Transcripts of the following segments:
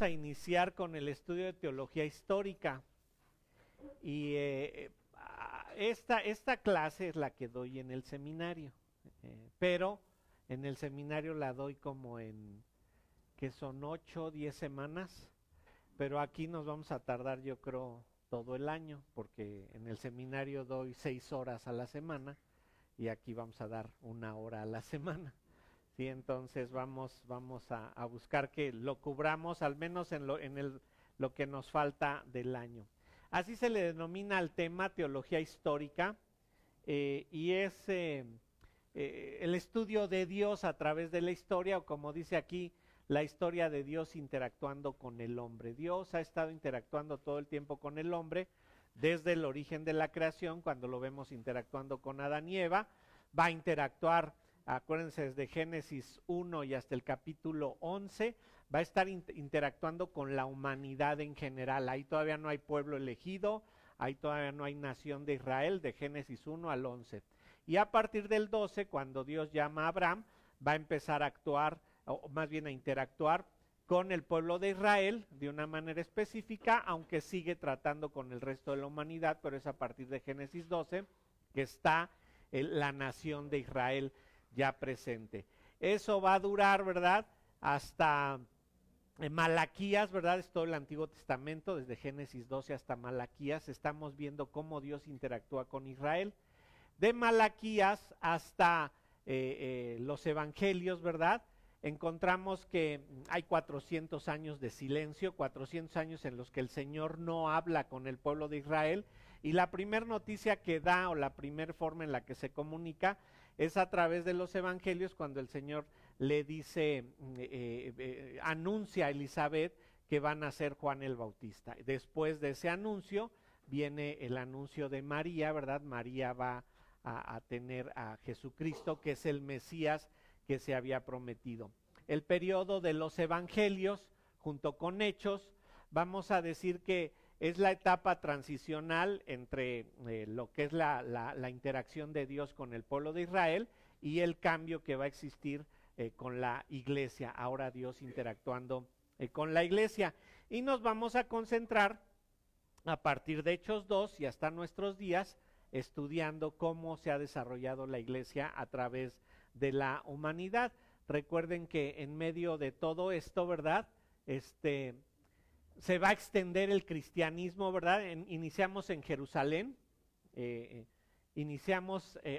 A iniciar con el estudio de teología histórica y esta clase es la que doy en el seminario, pero en el seminario la doy como que son 8 o 10 semanas, pero aquí nos vamos a tardar yo creo todo el año, porque en el seminario doy 6 horas a la semana y aquí vamos a dar 1 hora a la semana. Sí, entonces vamos a buscar que lo cubramos al menos en lo que nos falta del año. Así se le denomina al tema teología histórica y es el estudio de Dios a través de la historia, o como dice aquí, la historia de Dios interactuando con el hombre. Dios ha estado interactuando todo el tiempo con el hombre, desde el origen de la creación, cuando lo vemos interactuando con Adán y Eva, va a interactuar. Acuérdense, desde Génesis 1 y hasta el capítulo 11, va a estar interactuando con la humanidad en general. Ahí todavía no hay pueblo elegido, ahí todavía no hay nación de Israel, de Génesis 1 al 11. Y a partir del 12, cuando Dios llama a Abraham, va a empezar a actuar, o más bien a interactuar con el pueblo de Israel de una manera específica, aunque sigue tratando con el resto de la humanidad, pero es a partir de Génesis 12 que está la nación de Israel ya presente. Eso va a durar, ¿verdad? Hasta Malaquías, ¿verdad? Es todo el Antiguo Testamento, desde Génesis 12 hasta Malaquías. Estamos viendo cómo Dios interactúa con Israel. De Malaquías hasta los evangelios, ¿verdad? Encontramos que hay 400 años de silencio, 400 años en los que el Señor no habla con el pueblo de Israel, y la primera noticia que da, o la primera forma en la que se comunica, es a través de los evangelios, cuando el Señor le dice, anuncia a Elizabeth que van a ser Juan el Bautista. Después de ese anuncio viene el anuncio de María, ¿verdad? María va a tener a Jesucristo, que es el Mesías que se había prometido. El periodo de los evangelios, junto con Hechos, vamos a decir que es la etapa transicional entre lo que es la interacción de Dios con el pueblo de Israel y el cambio que va a existir con la iglesia. Ahora Dios interactuando con la iglesia. Y nos vamos a concentrar a partir de Hechos 2 y hasta nuestros días, estudiando cómo se ha desarrollado la iglesia a través de la humanidad. Recuerden que en medio de todo esto, ¿verdad? Se va a extender el cristianismo, ¿verdad? Iniciamos en Jerusalén,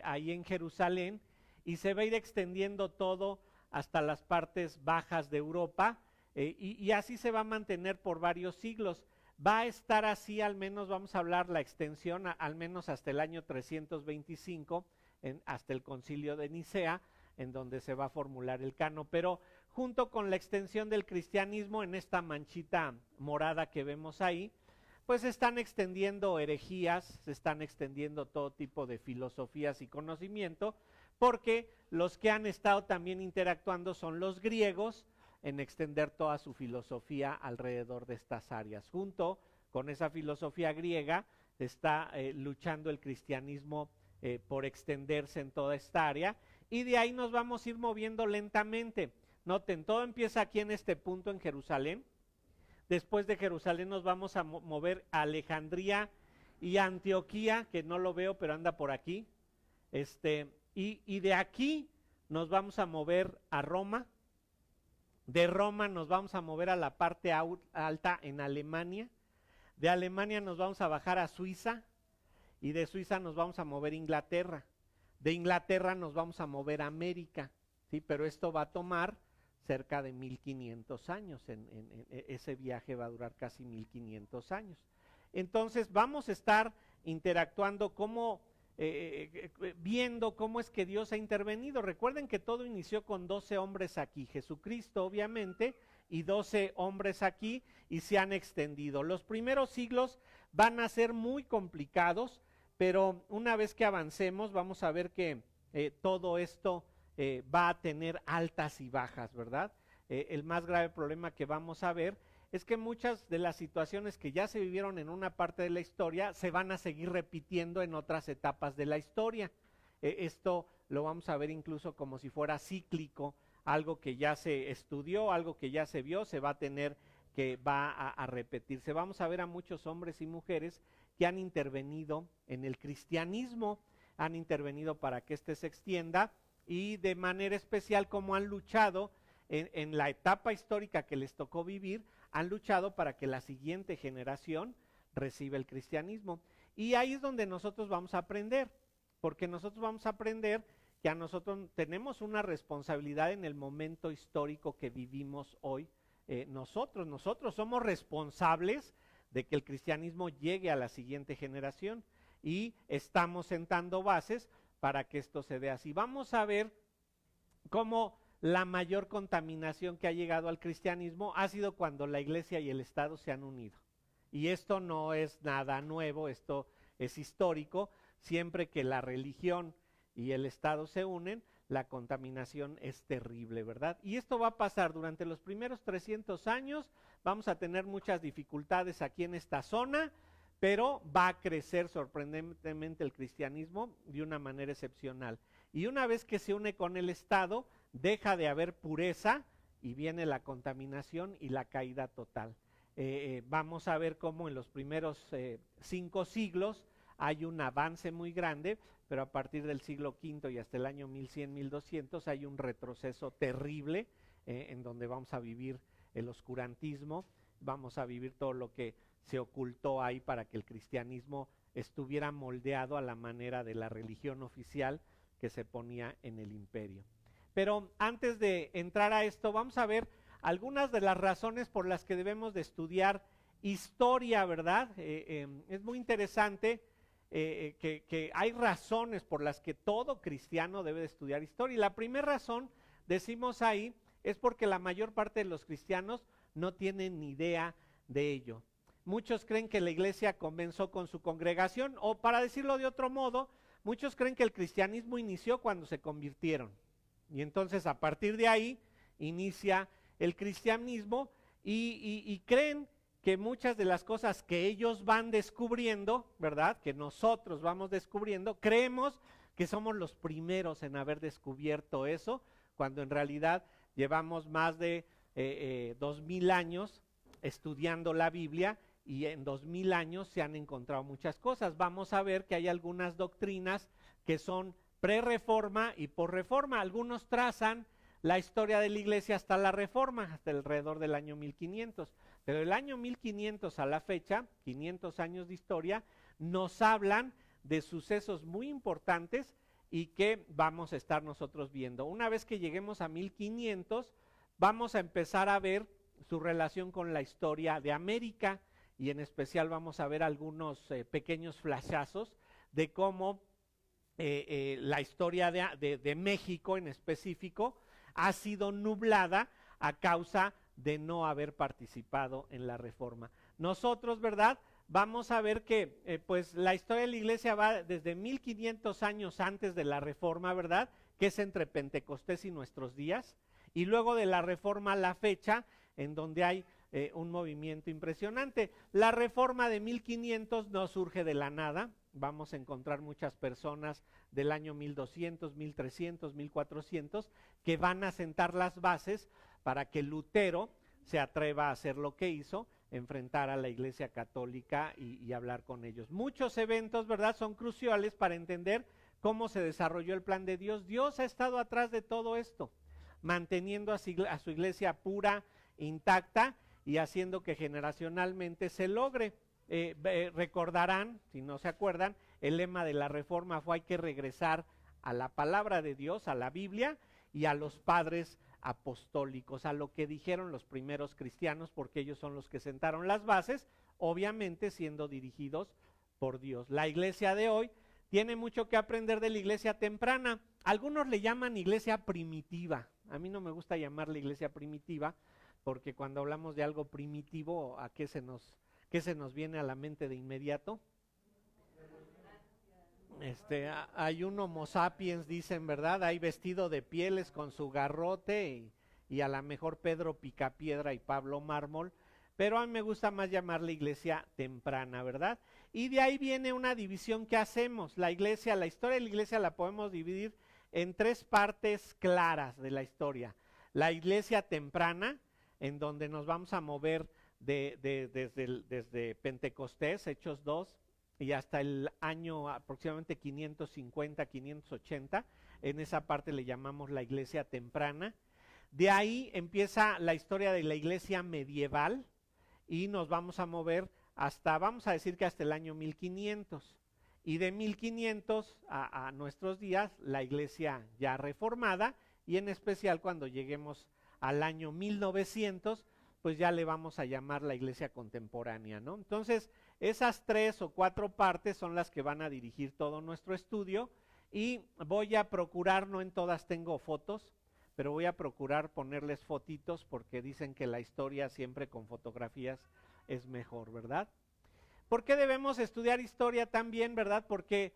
ahí en Jerusalén, y se va a ir extendiendo todo hasta las partes bajas de Europa, y así se va a mantener por varios siglos. Va a estar así, al menos vamos a hablar la extensión, al menos hasta el año 325, hasta el concilio de Nicea, en donde se va a formular el canon, pero junto con la extensión del cristianismo, en esta manchita morada que vemos ahí, pues se están extendiendo herejías, se están extendiendo todo tipo de filosofías y conocimiento, porque los que han estado también interactuando son los griegos, en extender toda su filosofía alrededor de estas áreas. Junto con esa filosofía griega está luchando el cristianismo por extenderse en toda esta área, y de ahí nos vamos a ir moviendo lentamente. Noten, todo empieza aquí en este punto en Jerusalén. Después de Jerusalén nos vamos a mover a Alejandría y a Antioquía, que no lo veo pero anda por aquí. Y de aquí nos vamos a mover a Roma. De Roma nos vamos a mover a la parte alta en Alemania. De Alemania nos vamos a bajar a Suiza, y de Suiza nos vamos a mover a Inglaterra. De Inglaterra nos vamos a mover a América, ¿sí? Pero esto va a tomar cerca de 1500 años. Ese viaje va a durar casi 1500 años. Entonces vamos a estar interactuando viendo cómo es que Dios ha intervenido. Recuerden que todo inició con 12 hombres aquí, Jesucristo obviamente, y 12 hombres aquí, y se han extendido. Los primeros siglos van a ser muy complicados, pero una vez que avancemos vamos a ver que todo esto va a tener altas y bajas, ¿verdad? El más grave problema que vamos a ver es que muchas de las situaciones que ya se vivieron en una parte de la historia se van a seguir repitiendo en otras etapas de la historia. Esto lo vamos a ver incluso como si fuera cíclico, algo que ya se estudió, algo que ya se vio, se va a tener que va a repetirse. Vamos a ver a muchos hombres y mujeres que han intervenido en el cristianismo, han intervenido para que éste se extienda y de manera especial como han luchado en la etapa histórica que les tocó vivir, han luchado para que la siguiente generación reciba el cristianismo. Y ahí es donde nosotros vamos a aprender, porque nosotros vamos a aprender que a nosotros tenemos una responsabilidad en el momento histórico que vivimos hoy. Nosotros somos responsables de que el cristianismo llegue a la siguiente generación y estamos sentando bases para que esto se dé así. Vamos a ver cómo la mayor contaminación que ha llegado al cristianismo ha sido cuando la iglesia y el Estado se han unido. Y esto no es nada nuevo, esto es histórico. Siempre que la religión y el Estado se unen, la contaminación es terrible, ¿verdad? Y esto va a pasar durante los primeros 300 años, vamos a tener muchas dificultades aquí en esta zona, pero va a crecer sorprendentemente el cristianismo de una manera excepcional. Y una vez que se une con el Estado, deja de haber pureza y viene la contaminación y la caída total. Vamos a ver cómo en los primeros 5 siglos hay un avance muy grande, pero a partir del siglo V y hasta el año 1100, 1200 hay un retroceso terrible en donde vamos a vivir el oscurantismo, vamos a vivir todo lo que se ocultó ahí para que el cristianismo estuviera moldeado a la manera de la religión oficial que se ponía en el imperio. Pero antes de entrar a esto, vamos a ver algunas de las razones por las que debemos de estudiar historia, ¿verdad? Es muy interesante que hay razones por las que todo cristiano debe de estudiar historia. Y la primera razón, decimos ahí, es porque la mayor parte de los cristianos no tienen ni idea de ello. Muchos creen que la iglesia comenzó con su congregación, o para decirlo de otro modo, muchos creen que el cristianismo inició cuando se convirtieron. Y entonces a partir de ahí inicia el cristianismo y creen que muchas de las cosas que ellos van descubriendo, ¿verdad? Que nosotros vamos descubriendo, creemos que somos los primeros en haber descubierto eso, cuando en realidad llevamos más de 2000 años estudiando la Biblia y en 2000 años se han encontrado muchas cosas. Vamos a ver que hay algunas doctrinas que son pre-reforma y por-reforma. Algunos trazan la historia de la iglesia hasta la reforma, hasta alrededor del año 1500. Pero del año 1500 a la fecha, 500 años de historia, nos hablan de sucesos muy importantes y que vamos a estar nosotros viendo. Una vez que lleguemos a 1500, vamos a empezar a ver su relación con la historia de América y en especial vamos a ver algunos pequeños flashazos de cómo la historia de México en específico ha sido nublada a causa de no haber participado en la reforma. Nosotros, ¿verdad? Vamos a ver que pues la historia de la iglesia va desde 1500 años antes de la reforma, ¿verdad? Que es entre Pentecostés y nuestros días, y luego de la reforma a la fecha, en donde hay un movimiento impresionante. La reforma de 1500 no surge de la nada, vamos a encontrar muchas personas del año 1200, 1300, 1400 que van a sentar las bases para que Lutero se atreva a hacer lo que hizo, enfrentar a la Iglesia Católica y hablar con ellos. Muchos eventos, ¿verdad?, son cruciales para entender cómo se desarrolló el plan de Dios. Dios ha estado atrás de todo esto, manteniendo a su iglesia pura, intacta y haciendo que generacionalmente se logre. Recordarán, si no se acuerdan, el lema de la reforma fue: hay que regresar a la palabra de Dios, a la Biblia y a los padres apostólicos, a lo que dijeron los primeros cristianos, porque ellos son los que sentaron las bases, obviamente siendo dirigidos por Dios. La iglesia de hoy tiene mucho que aprender de la iglesia temprana. Algunos le llaman iglesia primitiva. A mí no me gusta llamarla iglesia primitiva, porque cuando hablamos de algo primitivo, ¿a qué se nos viene a la mente de inmediato? Hay un homo sapiens, dicen, ¿verdad? Hay vestido de pieles con su garrote y a lo mejor Pedro Picapiedra y Pablo Mármol, pero a mí me gusta más llamarla iglesia temprana, ¿verdad? Y de ahí viene una división que hacemos. La iglesia, la historia de la iglesia la podemos dividir en 3 partes claras de la historia. La iglesia temprana, en donde nos vamos a mover desde Pentecostés, Hechos 2, y hasta el año aproximadamente 550, 580. En esa parte le llamamos la iglesia temprana. De ahí empieza la historia de la iglesia medieval y nos vamos a mover hasta, vamos a decir que hasta el año 1500. Y de 1500 a nuestros días, la iglesia ya reformada, y en especial cuando lleguemos al año 1900, pues ya le vamos a llamar la iglesia contemporánea, ¿no? Entonces, esas 3 o 4 partes son las que van a dirigir todo nuestro estudio, y voy a procurar, no en todas tengo fotos, pero voy a procurar ponerles fotitos porque dicen que la historia siempre con fotografías es mejor, ¿verdad? ¿Por qué debemos estudiar historia también, verdad? Porque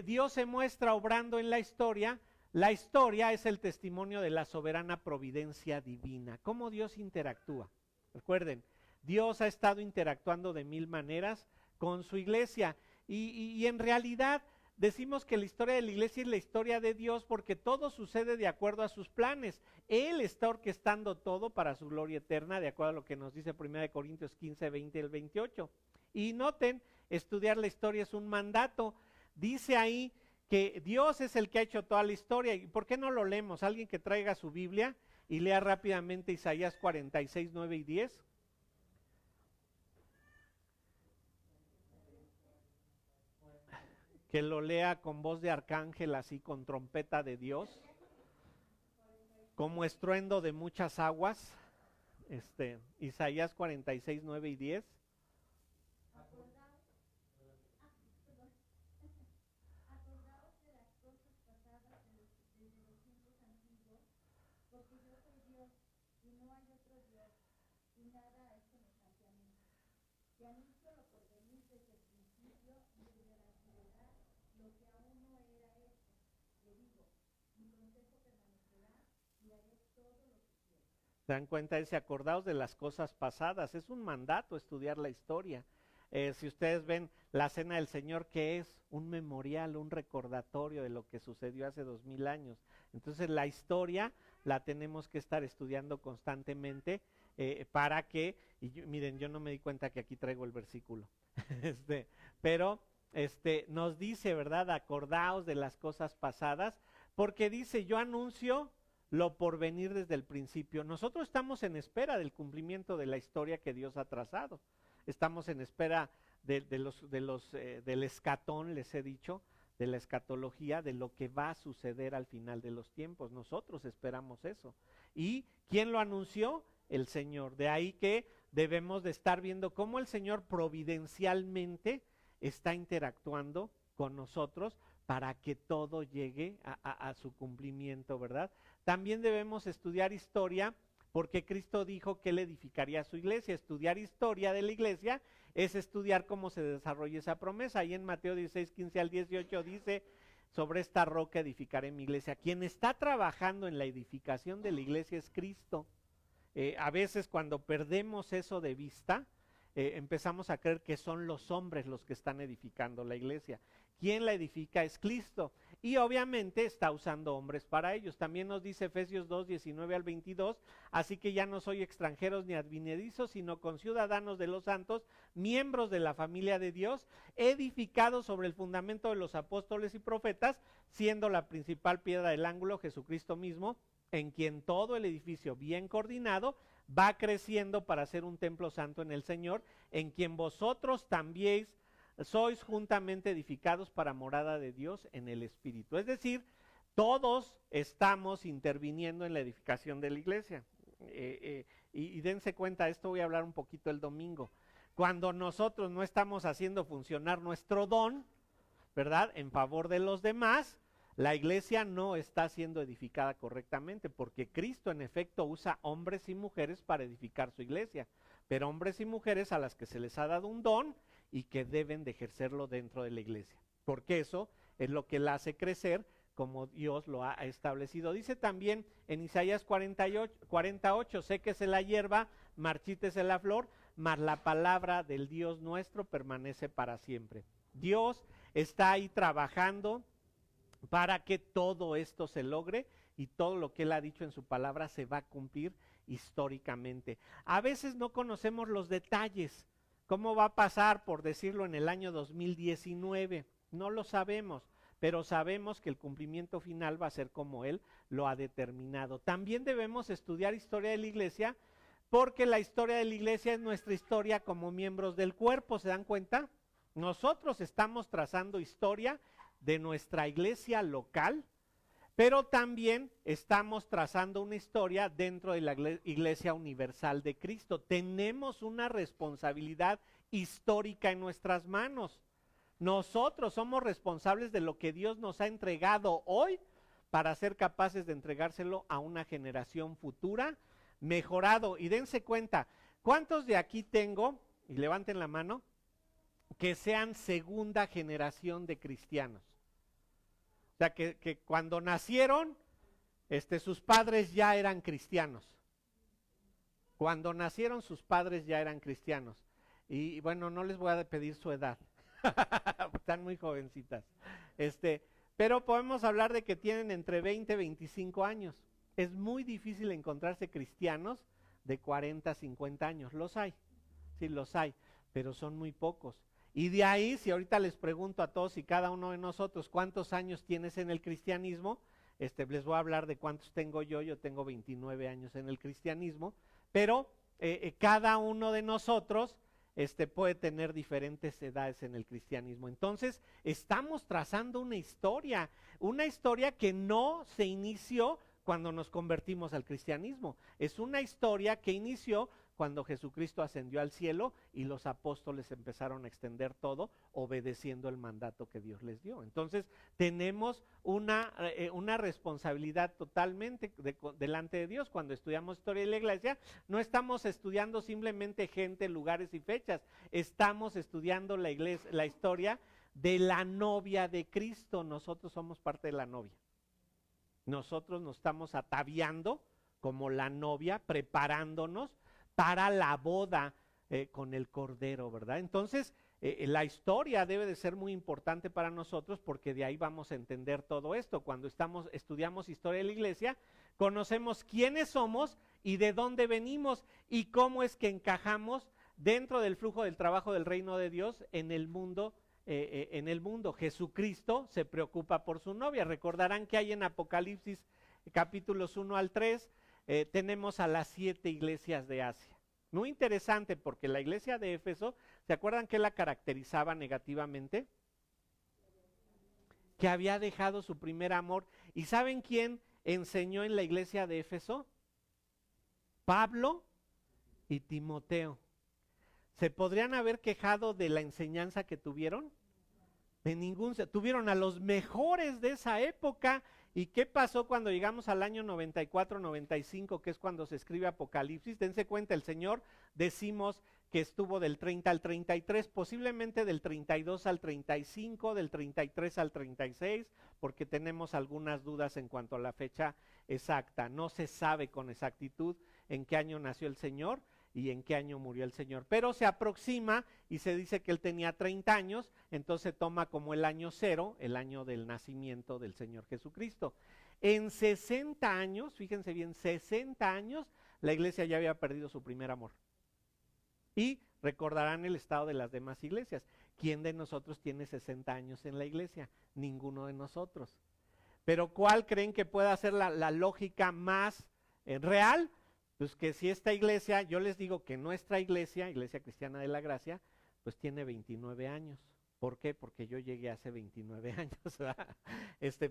Dios se muestra obrando en la historia. La historia es el testimonio de la soberana providencia divina. ¿Cómo Dios interactúa? Recuerden, Dios ha estado interactuando de 1000 maneras con su iglesia. Y en realidad decimos que la historia de la iglesia es la historia de Dios porque todo sucede de acuerdo a sus planes. Él está orquestando todo para su gloria eterna, de acuerdo a lo que nos dice 1 Corintios 15, 20 y el 28. Y noten, estudiar la historia es un mandato. Dice ahí que Dios es el que ha hecho toda la historia. ¿Y por qué no lo leemos? Alguien que traiga su Biblia y lea rápidamente Isaías 46, 9 y 10. Que lo lea con voz de arcángel, así con trompeta de Dios, como estruendo de muchas aguas. Isaías 46, 9 y 10. ¿Se dan cuenta? Dice, acordaos de las cosas pasadas. Es un mandato estudiar la historia. Si ustedes ven la Cena del Señor, que es un memorial, un recordatorio de lo que sucedió hace 2000 años. Entonces la historia la tenemos que estar estudiando constantemente para que, miren, yo no me di cuenta que aquí traigo el versículo, pero nos dice, ¿verdad? Acordaos de las cosas pasadas, porque dice, yo anuncio lo por venir desde el principio. Nosotros estamos en espera del cumplimiento de la historia que Dios ha trazado. Estamos en espera del escatón, les he dicho, de la escatología, de lo que va a suceder al final de los tiempos. Nosotros esperamos eso. ¿Y quién lo anunció? El Señor. De ahí que debemos de estar viendo cómo el Señor providencialmente está interactuando con nosotros para que todo llegue a su cumplimiento, ¿verdad? También debemos estudiar historia porque Cristo dijo que Él edificaría su iglesia. Estudiar historia de la iglesia es estudiar cómo se desarrolla esa promesa. Ahí en Mateo 16, 15 al 18 dice, sobre esta roca edificaré mi iglesia. Quien está trabajando en la edificación de la iglesia es Cristo. A veces cuando perdemos eso de vista, empezamos a creer que son los hombres los que están edificando la iglesia. Quien la edifica es Cristo. Y obviamente está usando hombres para ellos. También nos dice Efesios 2, 19 al 22, así que ya no soy extranjeros ni advenedizos, sino conciudadanos de los santos, miembros de la familia de Dios, edificados sobre el fundamento de los apóstoles y profetas, siendo la principal piedra del ángulo Jesucristo mismo, en quien todo el edificio bien coordinado va creciendo para ser un templo santo en el Señor, en quien vosotros también sois juntamente edificados para morada de Dios en el Espíritu. Es decir, todos estamos interviniendo en la edificación de la iglesia. Y dense cuenta, esto voy a hablar un poquito el domingo. Cuando nosotros no estamos haciendo funcionar nuestro don, ¿verdad?, en favor de los demás, la iglesia no está siendo edificada correctamente, porque Cristo en efecto usa hombres y mujeres para edificar su iglesia, pero hombres y mujeres a las que se les ha dado un don y que deben de ejercerlo dentro de la iglesia, porque eso es lo que la hace crecer como Dios lo ha establecido. Dice también en Isaías 48, séquese la hierba, marchítese la flor, mas la palabra del Dios nuestro permanece para siempre. Dios está ahí trabajando para que todo esto se logre y todo lo que Él ha dicho en su palabra se va a cumplir históricamente. A veces no conocemos los detalles, cómo va a pasar, por decirlo, en el año 2019, no lo sabemos, pero sabemos que el cumplimiento final va a ser como Él lo ha determinado. También debemos estudiar historia de la iglesia, porque la historia de la iglesia es nuestra historia como miembros del cuerpo, ¿se dan cuenta? Nosotros estamos trazando historia de nuestra iglesia local, pero también estamos trazando una historia dentro de la Iglesia Universal de Cristo. Tenemos una responsabilidad histórica en nuestras manos. Nosotros somos responsables de lo que Dios nos ha entregado hoy para ser capaces de entregárselo a una generación futura mejorado. Y dense cuenta, ¿cuántos de aquí tengo, y levanten la mano, que sean segunda generación de cristianos? O sea, que cuando nacieron, sus padres ya eran cristianos. Cuando nacieron, sus padres ya eran cristianos. Y bueno, no les voy a pedir su edad. Están muy jovencitas. Pero podemos hablar de que tienen entre 20 y 25 años. Es muy difícil encontrarse cristianos de 40, 50 años. Los hay, sí los hay, pero son muy pocos. Y de ahí, si ahorita les pregunto a todos y cada uno de nosotros cuántos años tienes en el cristianismo, les voy a hablar de cuántos tengo yo tengo 29 años en el cristianismo, pero cada uno de nosotros puede tener diferentes edades en el cristianismo. Entonces, estamos trazando una historia que no se inició cuando nos convertimos al cristianismo. Es una historia que inició cuando Jesucristo ascendió al cielo y los apóstoles empezaron a extender todo obedeciendo el mandato que Dios les dio. Entonces tenemos una responsabilidad totalmente delante de Dios. Cuando estudiamos historia de la iglesia, no estamos estudiando simplemente gente, lugares y fechas, estamos estudiando la historia de la novia de Cristo. Nosotros somos parte de la novia. Nosotros nos estamos ataviando como la novia, preparándonos para la boda con el Cordero, ¿verdad? Entonces, la historia debe de ser muy importante para nosotros porque de ahí vamos a entender todo esto. Cuando estudiamos historia de la iglesia, conocemos quiénes somos y de dónde venimos y cómo es que encajamos dentro del flujo del trabajo del reino de Dios en el mundo. Jesucristo se preocupa por su novia. Recordarán que hay en Apocalipsis capítulos 1 al 3, tenemos a las 7 iglesias de Asia. Muy interesante porque la iglesia de Éfeso, ¿se acuerdan que la caracterizaba negativamente? Que había dejado su primer amor. ¿Y saben quién enseñó en la iglesia de Éfeso? Pablo y Timoteo. ¿Se podrían haber quejado de la enseñanza que tuvieron? De ningún, tuvieron a los mejores de esa época. ¿Y qué pasó cuando llegamos al año 94, 95, que es cuando se escribe Apocalipsis? Dense cuenta, el Señor decimos que estuvo del 30 al 33, posiblemente del 32 al 35, del 33 al 36, porque tenemos algunas dudas en cuanto a la fecha exacta. No se sabe con exactitud en qué año nació el Señor y en qué año murió el Señor, pero se aproxima y se dice que él tenía 30 años, entonces toma como el año 0, el año del nacimiento del Señor Jesucristo. En 60 años, fíjense bien, 60 años, la iglesia ya había perdido su primer amor. Y recordarán el estado de las demás iglesias. ¿Quién de nosotros tiene 60 años en la iglesia? Ninguno de nosotros. Pero ¿cuál creen que pueda ser la lógica más real? Pues que si esta iglesia, yo les digo que nuestra iglesia, Iglesia Cristiana de la Gracia, pues tiene 29 años. ¿Por qué? Porque yo llegué hace 29 años, ¿verdad?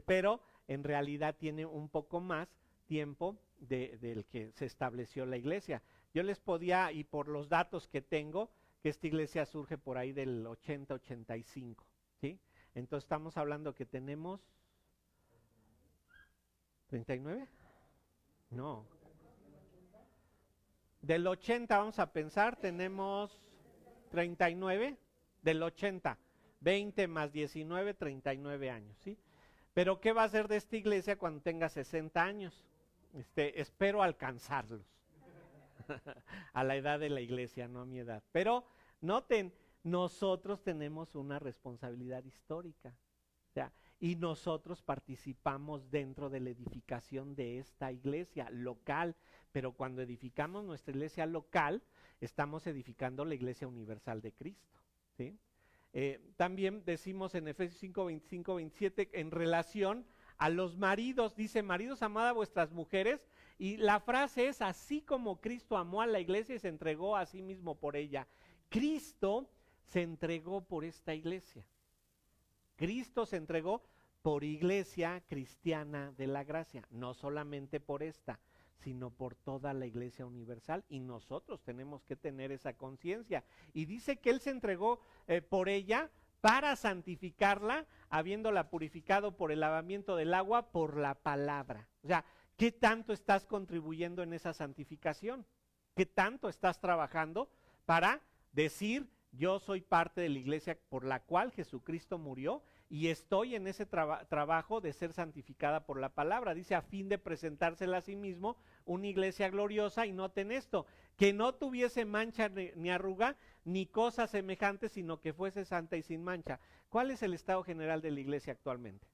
Pero en realidad tiene un poco más tiempo del que se estableció la iglesia. Yo les podía, y por los datos que tengo, que esta iglesia surge por ahí del 80-85, ¿sí? Entonces estamos hablando que tenemos 39, no. Del 80 vamos a pensar, tenemos 39, del 80, 20 más 19, 39 años, ¿sí? Pero ¿qué va a hacer de esta iglesia cuando tenga 60 años? Espero alcanzarlos a la edad de la iglesia, no a mi edad. Pero noten, nosotros tenemos una responsabilidad histórica. O sea, y nosotros participamos dentro de la edificación de esta iglesia local, pero cuando edificamos nuestra iglesia local, estamos edificando la iglesia universal de Cristo, ¿sí? También decimos en Efesios 5, 25, 27, en relación a los maridos, dice: maridos, amad a vuestras mujeres, y la frase es: así como Cristo amó a la iglesia y se entregó a sí mismo por ella. Cristo se entregó por esta iglesia. Cristo se entregó por Iglesia Cristiana de la Gracia, no solamente por esta, sino por toda la iglesia universal, y nosotros tenemos que tener esa conciencia. Y dice que Él se entregó por ella para santificarla, habiéndola purificado por el lavamiento del agua, por la palabra. O sea, ¿qué tanto estás contribuyendo en esa santificación? ¿Qué tanto estás trabajando para decir: yo soy parte de la iglesia por la cual Jesucristo murió y estoy en ese trabajo de ser santificada por la palabra? Dice: a fin de presentársela a sí mismo una iglesia gloriosa, y noten esto, que no tuviese mancha ni arruga ni cosa semejante, sino que fuese santa y sin mancha. ¿Cuál es el estado general de la iglesia actualmente?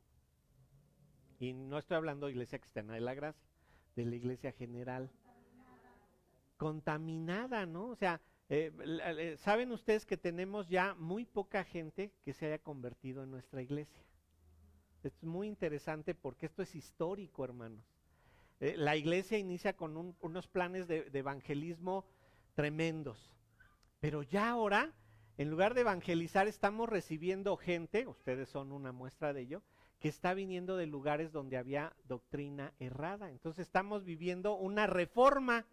Y no estoy hablando de Iglesia Cristiana de la Gracia, de la iglesia general. Contaminada, ¿no? O sea, ¿saben ustedes que tenemos ya muy poca gente que se haya convertido en nuestra iglesia? Esto es muy interesante porque esto es histórico, hermanos. La iglesia inicia con unos planes de evangelismo tremendos, pero ya ahora, en lugar de evangelizar, estamos recibiendo gente, ustedes son una muestra de ello, que está viniendo de lugares donde había doctrina errada. Entonces estamos viviendo una reforma,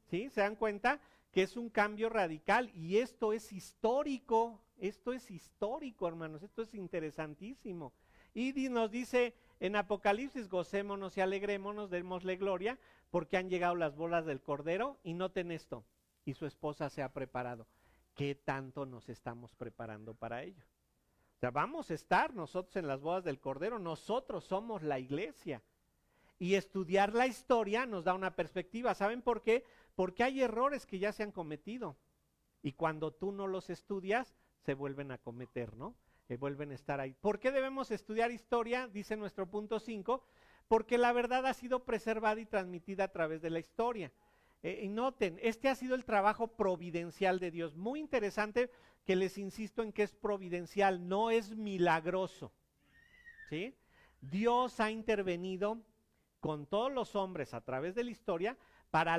¿sí? ¿Se dan cuenta? Que es un cambio radical, y esto es histórico, hermanos, esto es interesantísimo. Y nos dice en Apocalipsis: gocémonos y alegrémonos, démosle gloria, porque han llegado las bodas del Cordero. Y noten esto: y su esposa se ha preparado. ¿Qué tanto nos estamos preparando para ello? O sea, vamos a estar nosotros en las bodas del Cordero, nosotros somos la iglesia. Y estudiar la historia nos da una perspectiva. ¿Saben por qué? Porque hay errores que ya se han cometido, y cuando tú no los estudias, se vuelven a cometer, ¿no? Vuelven a estar ahí. ¿Por qué debemos estudiar historia? Dice nuestro punto 5, porque la verdad ha sido preservada y transmitida a través de la historia. Y noten, este ha sido el trabajo providencial de Dios. Muy interesante, que les insisto en que es providencial, no es milagroso, ¿sí? Dios ha intervenido con todos los hombres a través de la historia para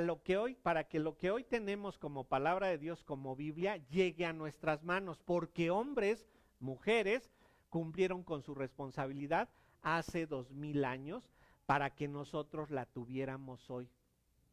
que lo que hoy tenemos como palabra de Dios, como Biblia, llegue a nuestras manos, porque hombres, mujeres, cumplieron con su responsabilidad hace 2000 años para que nosotros la tuviéramos hoy.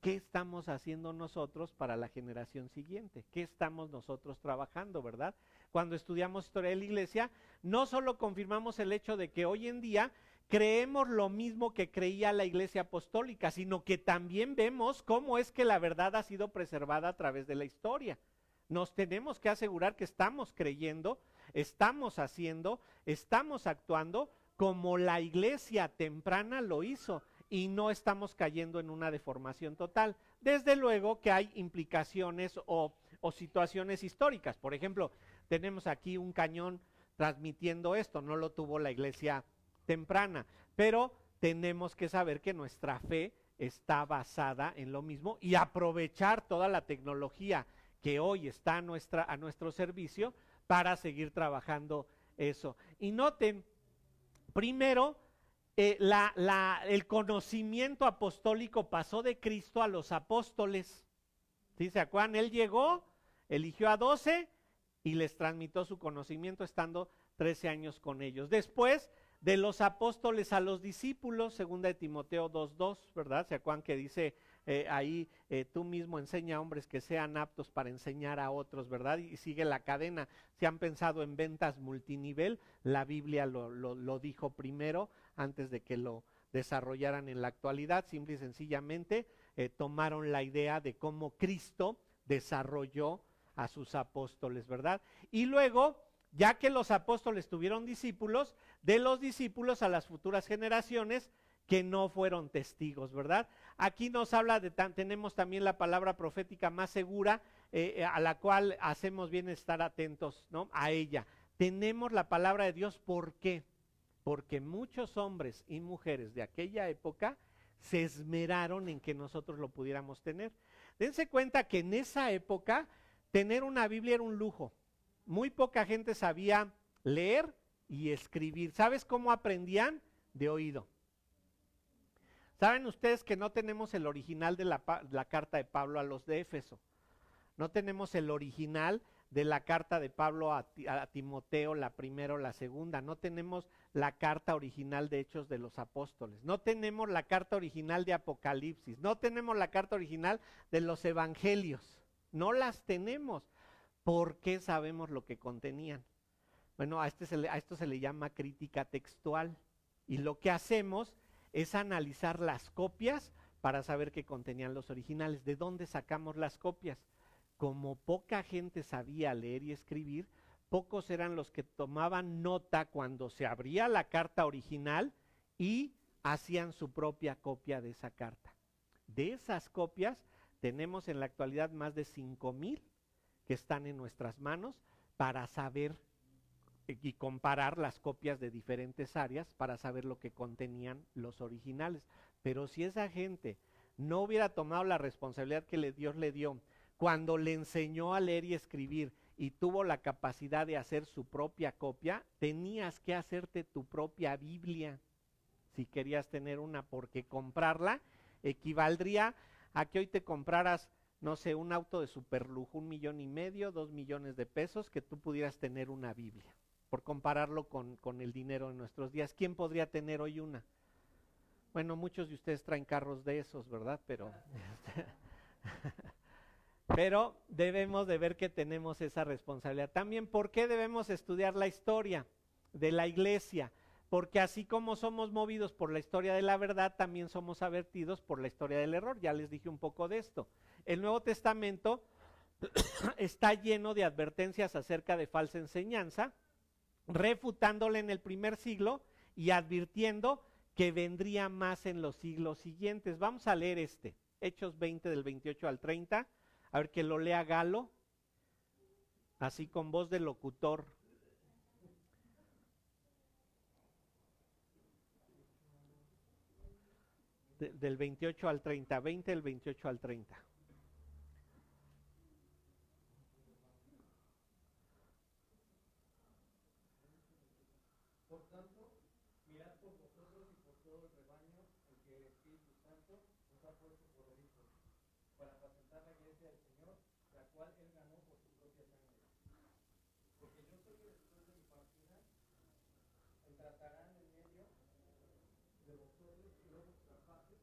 ¿Qué estamos haciendo nosotros para la generación siguiente? ¿Qué estamos nosotros trabajando, verdad? Cuando estudiamos historia de la iglesia, no solo confirmamos el hecho de que hoy en día creemos lo mismo que creía la iglesia apostólica, sino que también vemos cómo es que la verdad ha sido preservada a través de la historia. Nos tenemos que asegurar que estamos creyendo, estamos haciendo, estamos actuando como la iglesia temprana lo hizo, y no estamos cayendo en una deformación total. Desde luego que hay implicaciones o situaciones históricas. Por ejemplo, tenemos aquí un cañón transmitiendo esto, no lo tuvo la iglesia temprana, pero tenemos que saber que nuestra fe está basada en lo mismo, y aprovechar toda la tecnología que hoy está a nuestro servicio para seguir trabajando eso. Y noten, primero, el conocimiento apostólico pasó de Cristo a los apóstoles. ¿Sí se acuerdan? Él llegó, eligió a 12 y les transmitió su conocimiento estando 13 años con ellos. Después, de los apóstoles a los discípulos, segunda de Timoteo 2:2, ¿verdad? ¿Se acuerdan que dice ahí, tú mismo enseña a hombres que sean aptos para enseñar a otros, ¿verdad? Y sigue la cadena. Si han pensado en ventas multinivel, la Biblia lo dijo primero, antes de que lo desarrollaran en la actualidad. Simple y sencillamente tomaron la idea de cómo Cristo desarrolló a sus apóstoles, ¿verdad? Y luego, ya que los apóstoles tuvieron discípulos, de los discípulos a las futuras generaciones que no fueron testigos, ¿verdad? Aquí nos habla tenemos también la palabra profética más segura, a la cual hacemos bien estar atentos, ¿no? A ella. Tenemos la palabra de Dios, ¿por qué? porque muchos hombres y mujeres de aquella época se esmeraron en que nosotros lo pudiéramos tener. Dense cuenta que en esa época tener una Biblia era un lujo. Muy poca gente sabía leer y escribir. ¿Sabes cómo aprendían? De oído. ¿Saben ustedes que no tenemos el original de la carta de Pablo a los de Éfeso? No tenemos el original de la carta de Pablo a Timoteo, la primera o la segunda. No tenemos la carta original de Hechos de los Apóstoles. No tenemos la carta original de Apocalipsis. No tenemos la carta original de los Evangelios. No las tenemos. ¿Por qué sabemos lo que contenían? Bueno, a esto se le llama crítica textual. Y lo que hacemos es analizar las copias para saber qué contenían los originales. ¿De dónde sacamos las copias? Como poca gente sabía leer y escribir, pocos eran los que tomaban nota cuando se abría la carta original y hacían su propia copia de esa carta. De esas copias tenemos en la actualidad más de 5,000 que están en nuestras manos para saber y comparar las copias de diferentes áreas para saber lo que contenían los originales. Pero si esa gente no hubiera tomado la responsabilidad que Dios le dio cuando le enseñó a leer y escribir y tuvo la capacidad de hacer su propia copia, tenías que hacerte tu propia Biblia si querías tener una, porque comprarla equivaldría a que hoy te compraras, no sé, un auto de superlujo, 1,5 millones, 2 millones de pesos, que tú pudieras tener una Biblia, por compararlo con el dinero de nuestros días. ¿Quién podría tener hoy una? Bueno, muchos de ustedes traen carros de esos, ¿verdad? Pero debemos de ver que tenemos esa responsabilidad. También, ¿por qué debemos estudiar la historia de la iglesia? Porque así como somos movidos por la historia de la verdad, también somos avertidos por la historia del error. Ya les dije un poco de esto. El Nuevo Testamento está lleno de advertencias acerca de falsa enseñanza, refutándole en el primer siglo y advirtiendo que vendría más en los siglos siguientes. Vamos a leer Hechos 20 del 28 al 30, a ver que lo lea Galo, así con voz de locutor. Del 28 al 30, 20 del 28 al 30. Por tanto, mirad por vosotros y por todo el rebaño en que el Espíritu Santo os ha puesto por obispos, para apacentar la iglesia del Señor, la cual él ganó por su propia sangre. Porque yo sé que después de mi partida entratarán en medio de vosotros lobos rapaces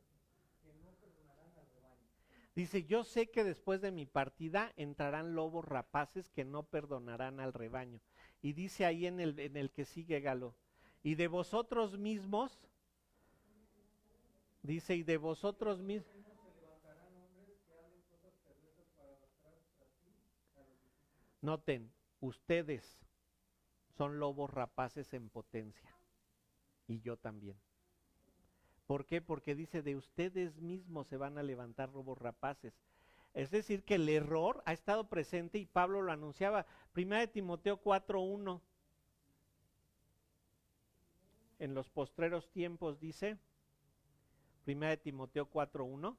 que no perdonarán al rebaño. Dice, yo sé que después de mi partida entrarán lobos rapaces que no perdonarán al rebaño. Y dice ahí en el que sigue Galo, y de vosotros mismos, dice, y de vosotros mismos. Noten, ustedes son lobos rapaces en potencia, y yo también. ¿Por qué? Porque dice, de ustedes mismos se van a levantar lobos rapaces. Es decir, que el error ha estado presente y Pablo lo anunciaba. Primera de Timoteo 4:1. En los postreros tiempos dice, Primera de Timoteo 4:1.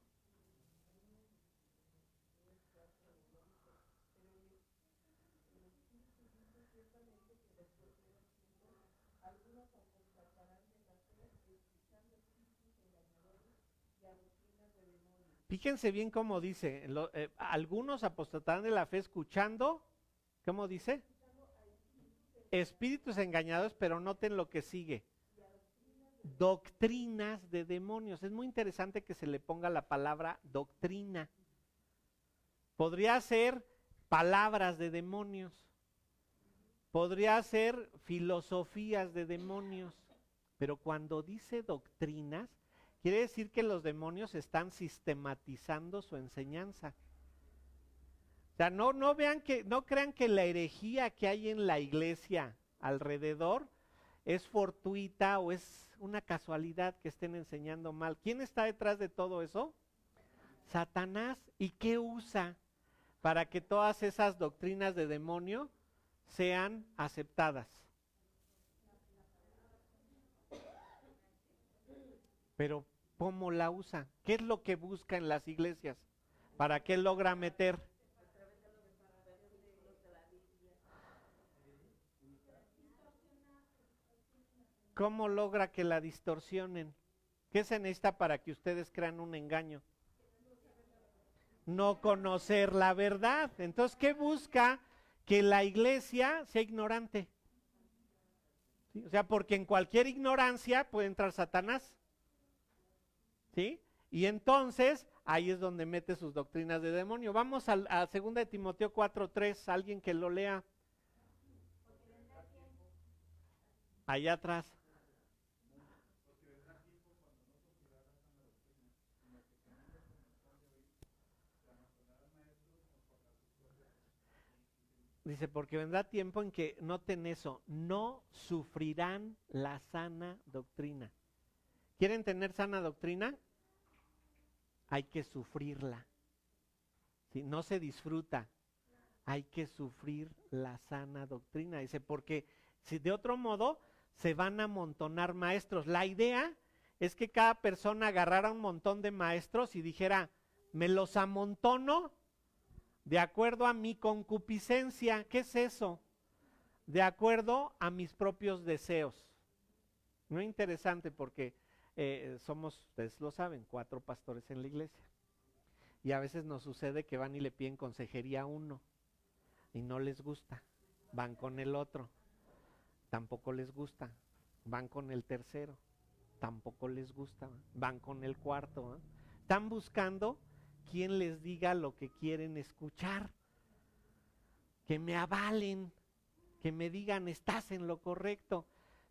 Fíjense bien cómo dice, algunos apostatarán de la fe escuchando, ¿cómo dice? Espíritus engañados, pero noten lo que sigue. Doctrinas de demonios. Es muy interesante que se le ponga la palabra doctrina. Podría ser palabras de demonios. Podría ser filosofías de demonios. Pero cuando dice doctrinas, quiere decir que los demonios están sistematizando su enseñanza. O sea, no crean que la herejía que hay en la iglesia alrededor es fortuita o es una casualidad que estén enseñando mal. ¿Quién está detrás de todo eso? Satanás. ¿Y qué usa para que todas esas doctrinas de demonio sean aceptadas? pero ¿cómo la usa? ¿Qué es lo que busca en las iglesias? ¿Para qué logra meter? ¿Cómo logra que la distorsionen? ¿Qué se necesita para que ustedes crean un engaño? No conocer la verdad. Entonces, ¿qué busca? Que la iglesia sea ignorante. ¿Sí? O sea, porque en cualquier ignorancia puede entrar Satanás. ¿Sí? Y entonces, ahí es donde mete sus doctrinas de demonio. Vamos a 2 de Timoteo 4:3, alguien que lo lea. Allá atrás. Dice, porque vendrá tiempo en que, noten eso, no sufrirán la sana doctrina. ¿Quieren tener sana doctrina? Hay que sufrirla. ¿Sí? No se disfruta. Hay que sufrir la sana doctrina. Dice, porque si de otro modo se van a amontonar maestros. La idea es que cada persona agarrara un montón de maestros y dijera, me los amontono de acuerdo a mi concupiscencia. ¿Qué es eso? De acuerdo a mis propios deseos. Muy interesante porque somos, ustedes lo saben, 4 pastores en la iglesia. Y a veces nos sucede que van y le piden consejería a uno y no les gusta. Van con el otro, tampoco les gusta. Van con el tercero, tampoco les gusta. Van con el cuarto. Están buscando quien les diga lo que quieren escuchar. Que me avalen, que me digan estás en lo correcto.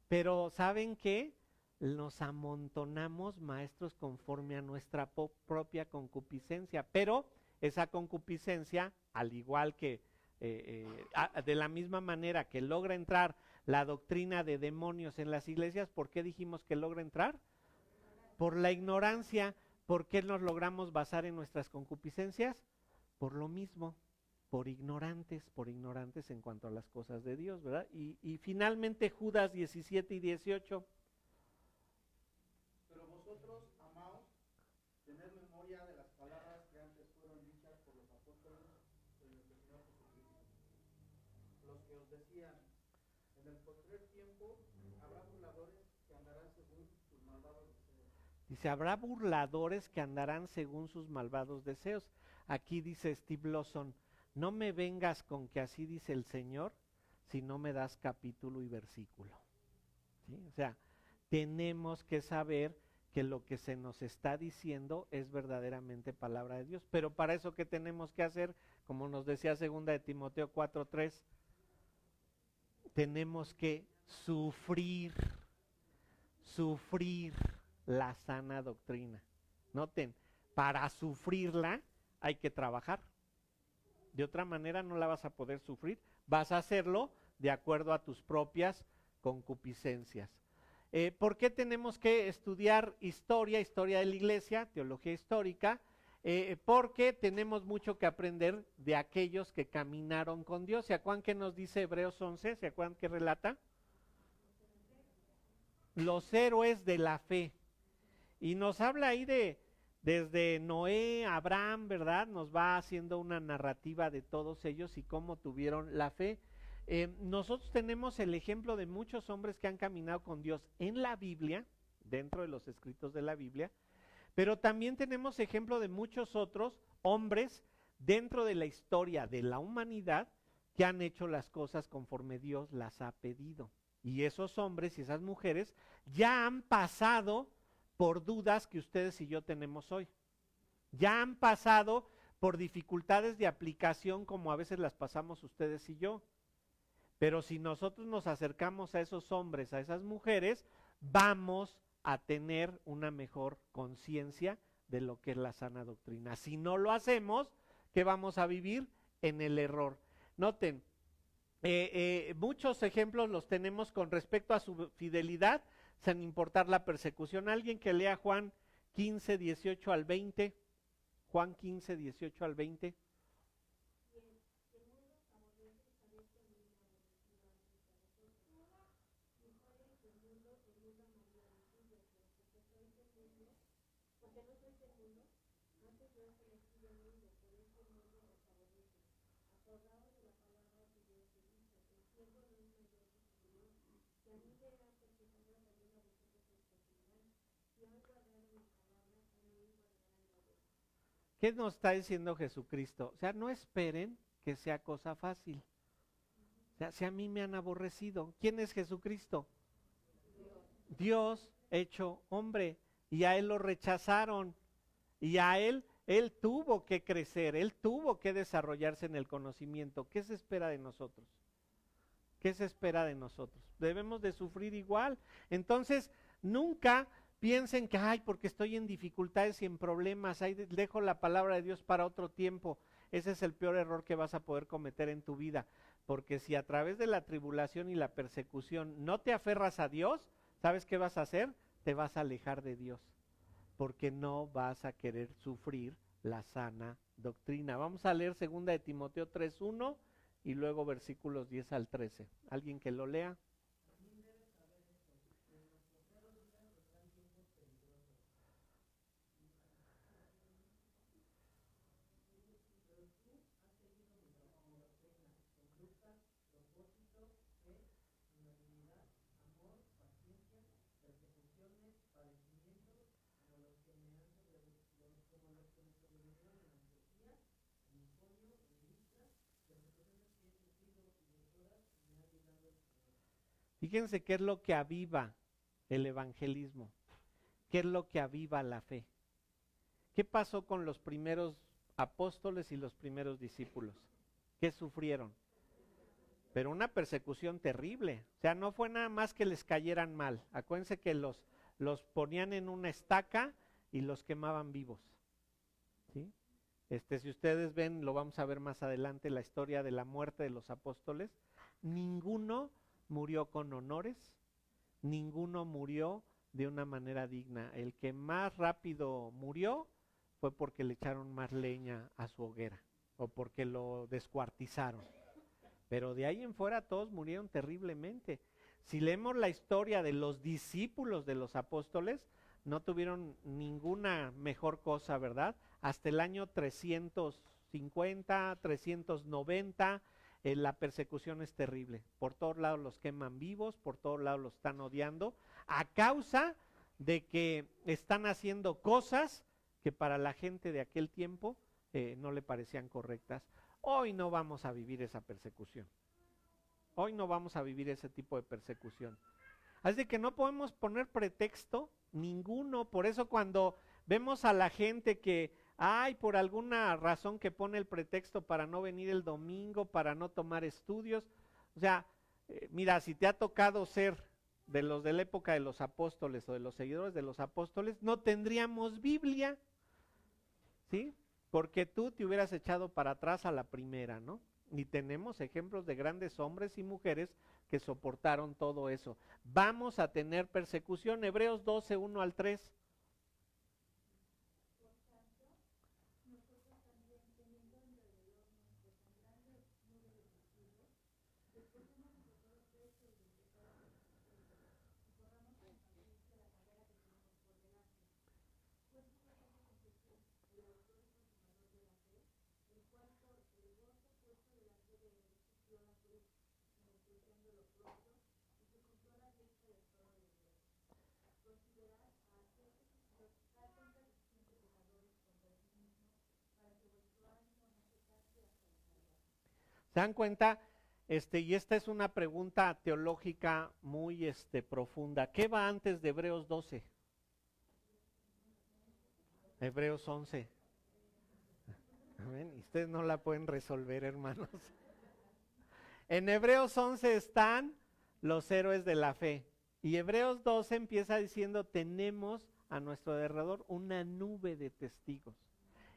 Pero ¿saben qué? Nos amontonamos maestros conforme a nuestra propia concupiscencia, pero esa concupiscencia, al igual que de la misma manera que logra entrar la doctrina de demonios en las iglesias, ¿por qué dijimos que logra entrar? Por la ignorancia. ¿Por qué nos logramos basar en nuestras concupiscencias? Por lo mismo, por ignorantes en cuanto a las cosas de Dios, ¿verdad? Y finalmente Judas 17 y 18. Pero vosotros, amaos, tened memoria de las palabras que antes fueron dichas por los apóstoles de nuestro Señor Jesucristo, los que os decían, en el postrer tiempo habrá burladores que andarán según sus malvados deseos. Dice, habrá burladores que andarán según sus malvados deseos. Aquí dice Steve Lawson, no me vengas con que así dice el Señor si no me das capítulo y versículo. ¿Sí? O sea, tenemos que saber que lo que se nos está diciendo es verdaderamente palabra de Dios. Pero para eso, ¿qué tenemos que hacer? Como nos decía 2 de Timoteo 4:3, tenemos que sufrir la sana doctrina. Noten, para sufrirla hay que trabajar. De otra manera no la vas a poder sufrir. Vas a hacerlo de acuerdo a tus propias concupiscencias. ¿Por qué tenemos que estudiar historia de la iglesia, teología histórica? Porque tenemos mucho que aprender de aquellos que caminaron con Dios. ¿Se acuerdan que nos dice Hebreos 11? ¿Se acuerdan que relata? Los héroes de la fe. Y nos habla ahí desde Noé, Abraham, ¿verdad? Nos va haciendo una narrativa de todos ellos y cómo tuvieron la fe. Nosotros tenemos el ejemplo de muchos hombres que han caminado con Dios en la Biblia, dentro de los escritos de la Biblia, pero también tenemos ejemplo de muchos otros hombres dentro de la historia de la humanidad que han hecho las cosas conforme Dios las ha pedido. Y esos hombres y esas mujeres ya han pasado por dudas que ustedes y yo tenemos hoy. Ya han pasado por dificultades de aplicación como a veces las pasamos ustedes y yo. Pero si nosotros nos acercamos a esos hombres, a esas mujeres, vamos a tener una mejor conciencia de lo que es la sana doctrina. Si no lo hacemos, ¿qué vamos a vivir? En el error. Noten, muchos ejemplos los tenemos con respecto a su fidelidad, sin importar la persecución. Alguien que lea Juan 15, 18 al 20. Juan 15, 18 al 20. ¿Qué nos está diciendo Jesucristo? O sea, no esperen que sea cosa fácil. O sea, si a mí me han aborrecido, ¿quién es Jesucristo? Dios hecho hombre, y a él lo rechazaron, y a él tuvo que crecer, él tuvo que desarrollarse en el conocimiento. ¿Qué se espera de nosotros? ¿Qué se espera de nosotros? Debemos de sufrir igual. Entonces, nunca piensen que, ay, porque estoy en dificultades y en problemas, ahí dejo la palabra de Dios para otro tiempo. Ese es el peor error que vas a poder cometer en tu vida, porque si a través de la tribulación y la persecución no te aferras a Dios, ¿sabes qué vas a hacer? Te vas a alejar de Dios, porque no vas a querer sufrir la sana doctrina. Vamos a leer 2 de Timoteo 3:1 y luego versículos 10 al 13. ¿Alguien que lo lea? Fíjense qué es lo que aviva el evangelismo, qué es lo que aviva la fe. ¿Qué pasó con los primeros apóstoles y los primeros discípulos? ¿Qué sufrieron? Pero una persecución terrible. O sea, no fue nada más que les cayeran mal. Acuérdense que los ponían en una estaca y los quemaban vivos. ¿Sí? Si ustedes ven, lo vamos a ver más adelante, la historia de la muerte de los apóstoles, ninguno murió con honores, ninguno murió de una manera digna. El que más rápido murió fue porque le echaron más leña a su hoguera o porque lo descuartizaron. Pero de ahí en fuera todos murieron terriblemente. Si leemos la historia de los discípulos de los apóstoles, no tuvieron ninguna mejor cosa, ¿verdad? Hasta el año 350, 390, la persecución es terrible. Por todos lados los queman vivos, por todos lados los están odiando, a causa de que están haciendo cosas que para la gente de aquel tiempo no le parecían correctas. Hoy no vamos a vivir esa persecución. Hoy no vamos a vivir ese tipo de persecución. Así que no podemos poner pretexto ninguno. Por eso cuando vemos a la gente que, ay, por alguna razón que pone el pretexto para no venir el domingo, para no tomar estudios. O sea, mira, si te ha tocado ser de los de la época de los apóstoles o de los seguidores de los apóstoles, no tendríamos Biblia, ¿sí? Porque tú te hubieras echado para atrás a la primera, ¿no? Y tenemos ejemplos de grandes hombres y mujeres que soportaron todo eso. Vamos a tener persecución. Hebreos 12, 1 al 3. ¿Se dan cuenta? Y esta es una pregunta teológica muy profunda. ¿Qué va antes de Hebreos 12? Hebreos 11. ¿Ven? Y ustedes no la pueden resolver, hermanos. En Hebreos 11 están los héroes de la fe. Y Hebreos 12 empieza diciendo, tenemos a nuestro alrededor una nube de testigos.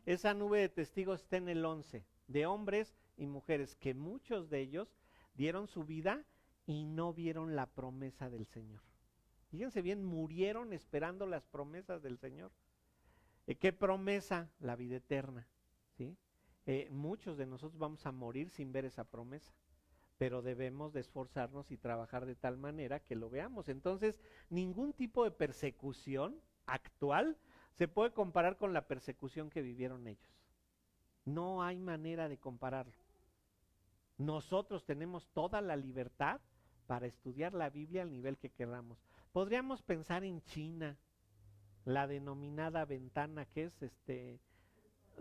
Esa nube de testigos está en el 11, de hombres y mujeres, que muchos de ellos dieron su vida y no vieron la promesa del Señor. Fíjense bien, murieron esperando las promesas del Señor. ¿Qué promesa? La vida eterna, ¿sí? Muchos de nosotros vamos a morir sin ver esa promesa, pero debemos de esforzarnos y trabajar de tal manera que lo veamos. Entonces, ningún tipo de persecución actual se puede comparar con la persecución que vivieron ellos. No hay manera de compararlo. Nosotros tenemos toda la libertad para estudiar la Biblia al nivel que queramos. Podríamos pensar en China, la denominada ventana que es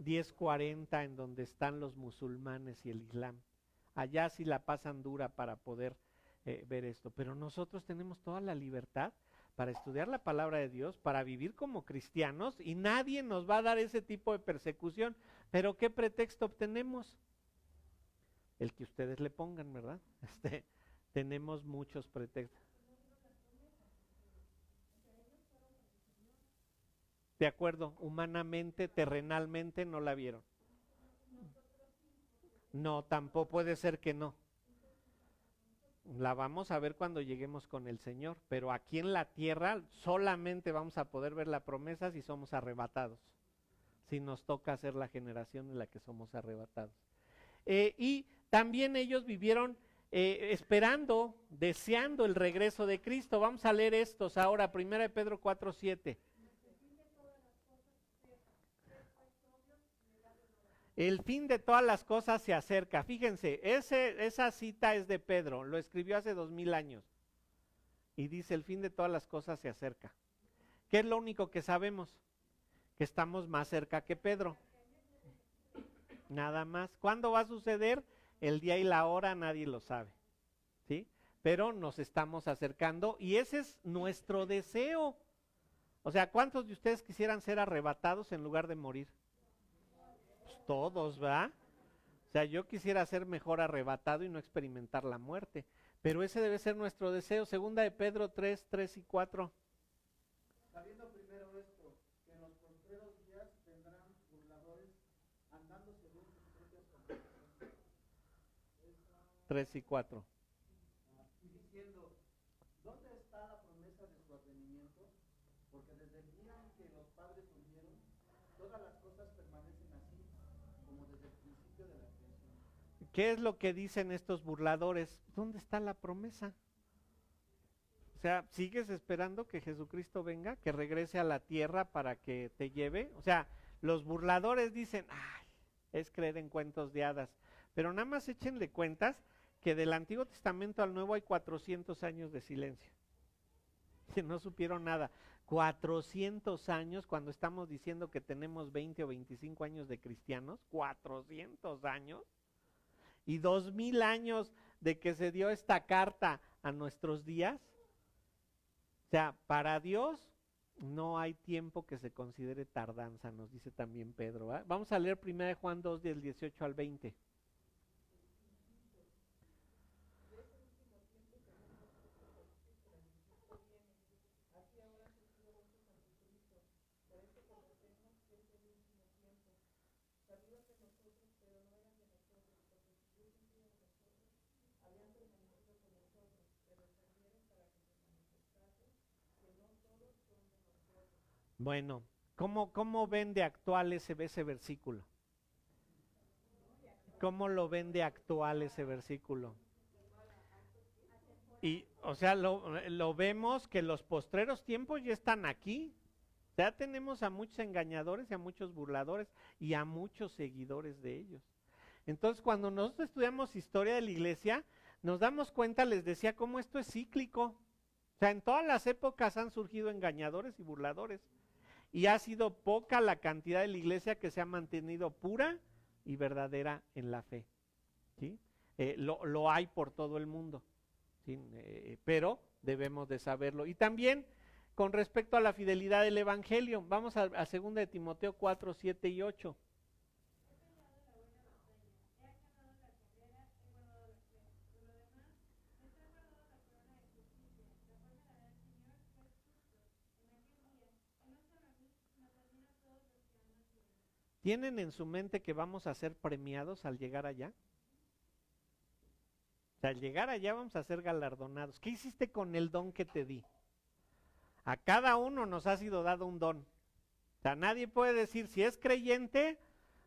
1040, en donde están los musulmanes y el Islam. Allá sí la pasan dura para poder ver esto, pero nosotros tenemos toda la libertad para estudiar la palabra de Dios, para vivir como cristianos, y nadie nos va a dar ese tipo de persecución. Pero ¿qué pretexto obtenemos? El que ustedes le pongan, ¿verdad? Tenemos muchos pretextos. De acuerdo, humanamente, terrenalmente no la vieron. No, tampoco puede ser que no. La vamos a ver cuando lleguemos con el Señor, pero aquí en la tierra solamente vamos a poder ver la promesa si somos arrebatados, si nos toca ser la generación en la que somos arrebatados. Y también ellos vivieron esperando, deseando el regreso de Cristo. Vamos a leer estos ahora, 1 Pedro 4:7. El fin de todas las cosas se acerca. Fíjense, esa cita es de Pedro, lo escribió hace 2000 años. Y dice, el fin de todas las cosas se acerca. ¿Qué es lo único que sabemos? Que estamos más cerca que Pedro. Nada más. ¿Cuándo va a suceder? El día y la hora nadie lo sabe, ¿sí? Pero nos estamos acercando y ese es nuestro deseo. O sea, ¿cuántos de ustedes quisieran ser arrebatados en lugar de morir? Pues todos, ¿verdad? O sea, yo quisiera ser mejor arrebatado y no experimentar la muerte. Pero ese debe ser nuestro deseo. Segunda de Pedro 3:3-4. Sabiendo primero esto, que en los postreros días vendrán burladores andando según sus propias convicciones. 3 y 4. Y diciendo, ¿dónde está la promesa de su advenimiento? Porque desde el día en que los padres durmieron, todas las cosas permanecen así, como desde el principio de la creación. ¿Qué es lo que dicen estos burladores? ¿Dónde está la promesa? O sea, ¿sigues esperando que Jesucristo venga, que regrese a la tierra para que te lleve? O sea, los burladores dicen, ay, es creer en cuentos de hadas. Pero nada más échenle cuentas que del Antiguo Testamento al Nuevo hay 400 años de silencio. Que no supieron nada. 400 años cuando estamos diciendo que tenemos 20 o 25 años de cristianos. 400 años. Y 2000 años de que se dio esta carta a nuestros días. O sea, para Dios no hay tiempo que se considere tardanza, nos dice también Pedro, ¿verdad? Vamos a leer 1 Juan 2 del 18 al 20. Bueno, ¿cómo ven de actual ese versículo? ¿Cómo lo ven de actual ese versículo? Y, o sea, lo vemos que los postreros tiempos ya están aquí. Ya tenemos a muchos engañadores y a muchos burladores y a muchos seguidores de ellos. Entonces, cuando nosotros estudiamos historia de la iglesia, nos damos cuenta, les decía, cómo esto es cíclico. O sea, en todas las épocas han surgido engañadores y burladores. Y ha sido poca la cantidad de la iglesia que se ha mantenido pura y verdadera en la fe. ¿Sí? Lo hay por todo el mundo. ¿Sí? Pero debemos de saberlo. Y también con respecto a la fidelidad del evangelio, vamos a 2 de Timoteo 4:7-8. ¿Tienen en su mente que vamos a ser premiados al llegar allá? O sea, al llegar allá vamos a ser galardonados. ¿Qué hiciste con el don que te di? A cada uno nos ha sido dado un don. O sea, nadie puede decir, si es creyente,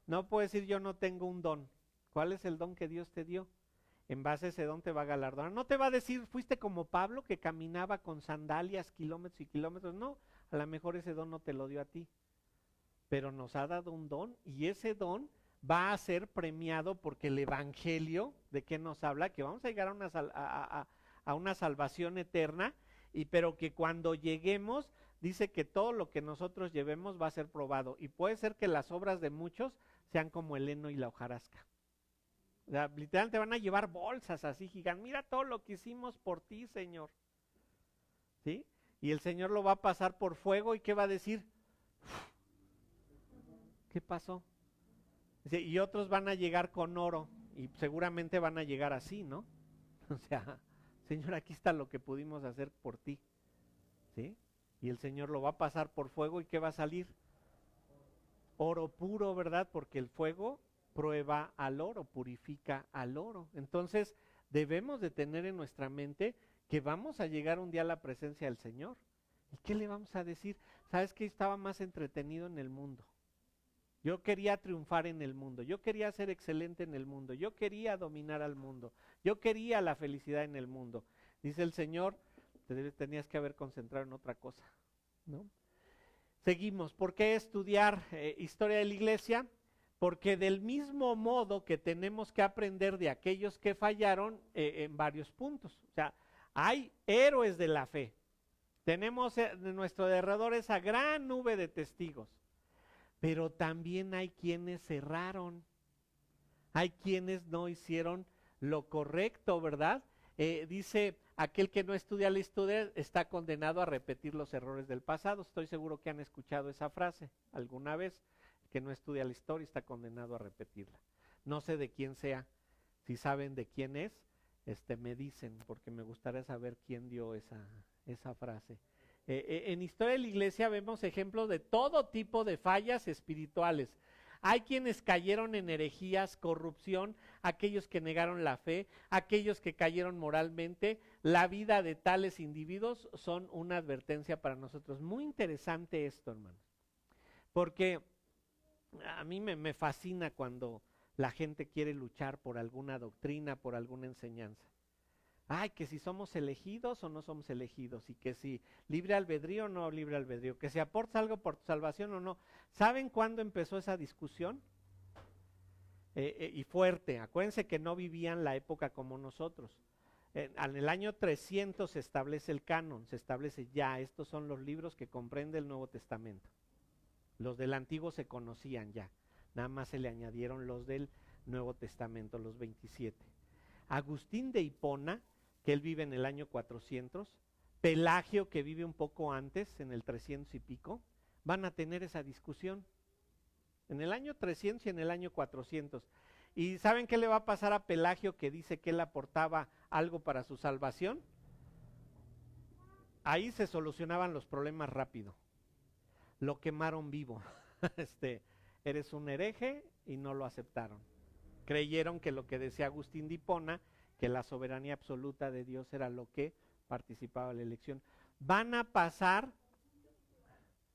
no puede decir yo no tengo un don. ¿Cuál es el don que Dios te dio? En base a ese don te va a galardonar. No te va a decir, fuiste como Pablo que caminaba con sandalias kilómetros y kilómetros. No, a lo mejor ese don no te lo dio a ti. pero nos ha dado un don y ese don va a ser premiado porque el Evangelio, ¿de qué nos habla? Que vamos a llegar a una salvación eterna, pero que cuando lleguemos, dice que todo lo que nosotros llevemos va a ser probado y puede ser que las obras de muchos sean como el heno y la hojarasca. O sea, literalmente van a llevar bolsas así gigantes, mira todo lo que hicimos por ti, Señor. ¿Sí? Y el Señor lo va a pasar por fuego y ¿qué va a decir? ¿Qué pasó? Y otros van a llegar con oro y seguramente van a llegar así, ¿no? O sea, Señor, aquí está lo que pudimos hacer por ti, ¿sí? Y el Señor lo va a pasar por fuego y ¿qué va a salir? Oro puro, ¿verdad? Porque el fuego prueba al oro, purifica al oro. Entonces, debemos de tener en nuestra mente que vamos a llegar un día a la presencia del Señor. ¿Y qué le vamos a decir? ¿Sabes qué? Estaba más entretenido en el mundo. Yo quería triunfar en el mundo, yo quería ser excelente en el mundo, yo quería dominar al mundo, yo quería la felicidad en el mundo. Dice el Señor, tenías que haber concentrado en otra cosa, ¿no? Seguimos, ¿por qué estudiar historia de la iglesia? Porque del mismo modo que tenemos que aprender de aquellos que fallaron en varios puntos. O sea, hay héroes de la fe. Tenemos en nuestro derredor esa gran nube de testigos. Pero también hay quienes erraron, hay quienes no hicieron lo correcto, ¿verdad? Dice, aquel que no estudia la historia está condenado a repetir los errores del pasado. Estoy seguro que han escuchado esa frase alguna vez. El que no estudia la historia está condenado a repetirla. No sé de quién sea, si saben de quién es, me dicen, porque me gustaría saber quién dio esa frase. En historia de la iglesia vemos ejemplos de todo tipo de fallas espirituales. Hay quienes cayeron en herejías, corrupción, aquellos que negaron la fe, aquellos que cayeron moralmente. La vida de tales individuos son una advertencia para nosotros. Muy interesante esto, hermanos, porque a mí me fascina cuando la gente quiere luchar por alguna doctrina, por alguna enseñanza. Ay, que si somos elegidos o no somos elegidos, y que si libre albedrío o no libre albedrío, que si aportas algo por tu salvación o no. ¿Saben cuándo empezó esa discusión? Y fuerte, acuérdense que no vivían la época como nosotros. En el año 300 se establece el canon, se establece ya, estos son los libros que comprende el Nuevo Testamento. Los del Antiguo se conocían ya, nada más se le añadieron los del Nuevo Testamento, los 27. Agustín de Hipona, que él vive en el año 400, Pelagio, que vive un poco antes, en el 300 y pico, van a tener esa discusión. En el año 300 y en el año 400. ¿Y saben qué le va a pasar a Pelagio, que dice que él aportaba algo para su salvación? Ahí se solucionaban los problemas rápido. Lo quemaron vivo. Eres un hereje y no lo aceptaron. Creyeron que lo que decía Agustín de Hipona, que la soberanía absoluta de Dios era lo que participaba en la elección. Van a pasar,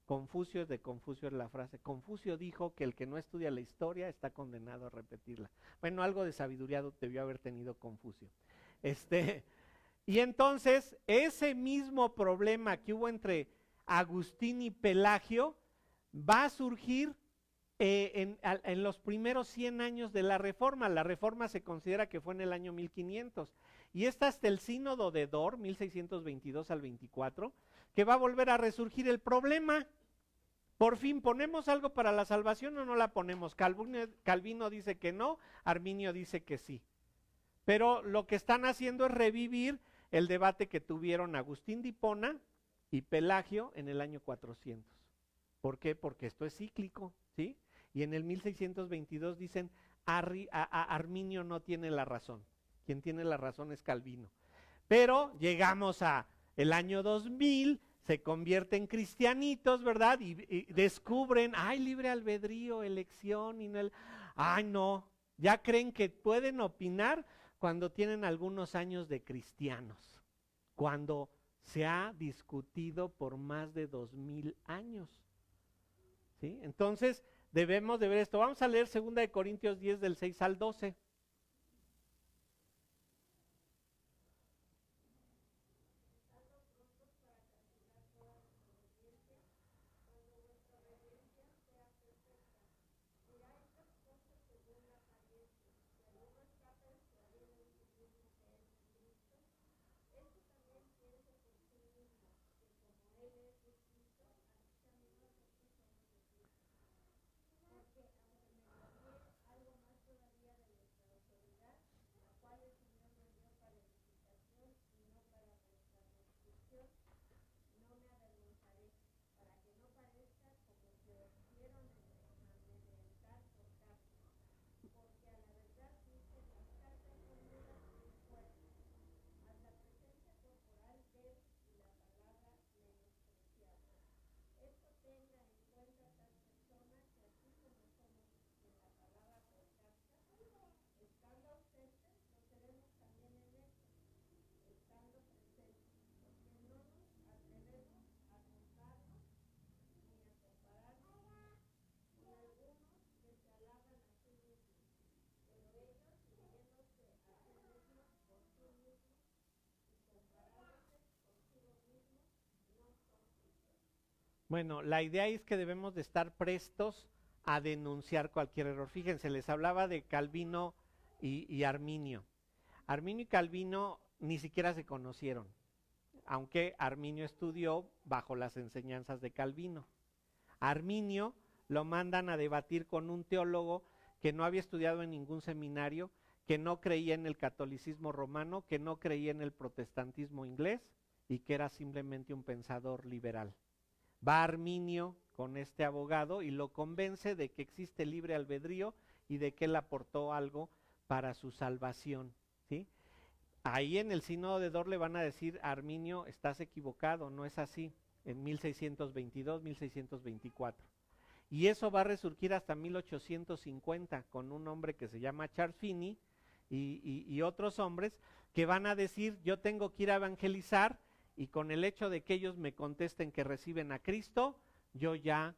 Confucio es la frase, Confucio dijo que el que no estudia la historia está condenado a repetirla. Bueno, algo de sabiduría debió haber tenido Confucio. Y entonces, ese mismo problema que hubo entre Agustín y Pelagio va a surgir en los primeros 100 años de la Reforma. La Reforma se considera que fue en el año 1500 y está hasta el Sínodo de Dort, 1622 al 24, que va a volver a resurgir el problema. Por fin, ¿ponemos algo para la salvación o no la ponemos? Calvino dice que no, Arminio dice que sí. Pero lo que están haciendo es revivir el debate que tuvieron Agustín de Hipona y Pelagio en el año 400. ¿Por qué? Porque esto es cíclico, ¿sí? Y en el 1622 dicen, Arminio no tiene la razón. Quien tiene la razón es Calvino. Pero llegamos a el año 2000, se convierten cristianitos, ¿verdad? Y descubren, ay, libre albedrío, elección, y no ay, no, ya creen que pueden opinar cuando tienen algunos años de cristianos, cuando se ha discutido por más de 2000 años. ¿Sí? Entonces, debemos de ver esto. Vamos a leer 2 de Corintios 10 del 6 al 12. Bueno, la idea es que debemos de estar prestos a denunciar cualquier error. Fíjense, les hablaba de Calvino y Arminio. Arminio y Calvino ni siquiera se conocieron, aunque Arminio estudió bajo las enseñanzas de Calvino. Arminio lo mandan a debatir con un teólogo que no había estudiado en ningún seminario, que no creía en el catolicismo romano, que no creía en el protestantismo inglés y que era simplemente un pensador liberal. Va Arminio con este abogado y lo convence de que existe libre albedrío y de que él aportó algo para su salvación, ¿sí? Ahí en el sínodo de Dort le van a decir: Arminio, estás equivocado, no es así, en 1622, 1624. Y eso va a resurgir hasta 1850 con un hombre que se llama Charles Finney y otros hombres que van a decir: yo tengo que ir a evangelizar, y con el hecho de que ellos me contesten que reciben a Cristo, yo ya